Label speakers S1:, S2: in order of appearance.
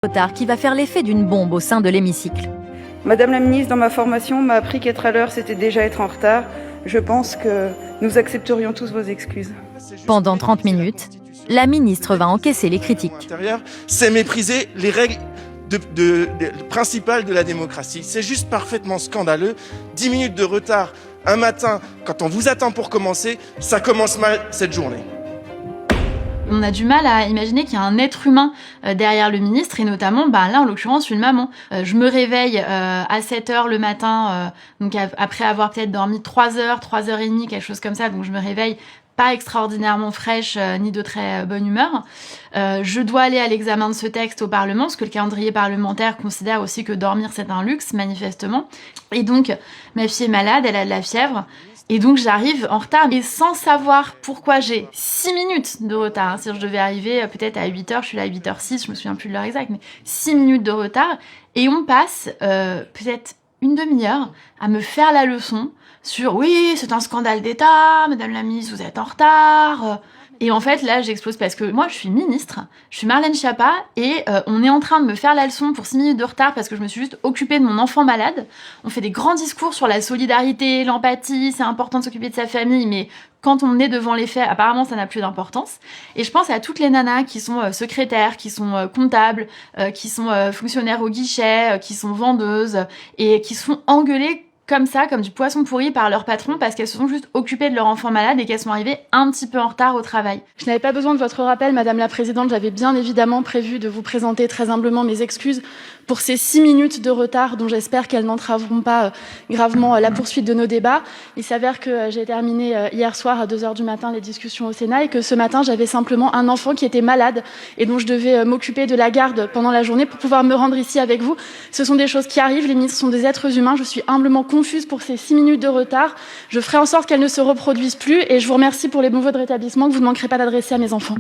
S1: Retard qui va faire l'effet d'une bombe au sein de l'hémicycle.
S2: Madame la ministre, dans ma formation, m'a appris qu'être à l'heure, c'était déjà être en retard. Je pense que nous accepterions tous vos excuses.
S1: Pendant 30 minutes, la ministre va encaisser les critiques.
S3: C'est mépriser les règles principales de la démocratie. C'est juste parfaitement scandaleux. 10 minutes de retard un matin, quand on vous attend pour commencer, ça commence mal cette journée.
S4: On a du mal à imaginer qu'il y a un être humain derrière le ministre, et notamment, là, en l'occurrence, une maman. Je me réveille à 7h le matin, donc après avoir peut-être dormi 3 heures, 3h30, quelque chose comme ça, donc je me réveille pas extraordinairement fraîche, ni de très bonne humeur. Je dois aller à l'examen de ce texte au Parlement, parce que le calendrier parlementaire considère aussi que dormir, c'est un luxe, manifestement. Et donc, ma fille est malade, elle a de la fièvre. Et donc j'arrive en retard, et sans savoir pourquoi j'ai 6 minutes de retard. C'est-à-dire je devais arriver peut-être à 8h, je suis là à 8h06, je me souviens plus de l'heure exacte, mais 6 minutes de retard. Et on passe peut-être une demi-heure à me faire la leçon sur « Oui, c'est un scandale d'État, Madame la ministre, vous êtes en retard ». Et en fait, là, j'explose parce que moi, je suis ministre, je suis Marlène Schiappa, et on est en train de me faire la leçon pour 6 minutes de retard parce que je me suis juste occupée de mon enfant malade. On fait des grands discours sur la solidarité, l'empathie, c'est important de s'occuper de sa famille, mais quand on est devant les faits, apparemment, ça n'a plus d'importance. Et je pense à toutes les nanas qui sont secrétaires, qui sont comptables, qui sont fonctionnaires au guichet, qui sont vendeuses, et qui se font engueuler comme ça, comme du poisson pourri par leur patron parce qu'elles se sont juste occupées de leur enfant malade et qu'elles sont arrivées un petit peu en retard au travail.
S5: Je n'avais pas besoin de votre rappel, Madame la Présidente. J'avais bien évidemment prévu de vous présenter très humblement mes excuses pour ces 6 minutes de retard dont j'espère qu'elles n'entraveront pas gravement la poursuite de nos débats. Il s'avère que j'ai terminé hier soir à 2h du matin les discussions au Sénat et que ce matin, j'avais simplement un enfant qui était malade et dont je devais m'occuper de la garde pendant la journée pour pouvoir me rendre ici avec vous. Ce sont des choses qui arrivent, les ministres sont des êtres humains. Je suis humblement confuse pour ces 6 minutes de retard. Je ferai en sorte qu'elles ne se reproduisent plus et je vous remercie pour les bons vœux de rétablissement que vous ne manquerez pas d'adresser à mes enfants.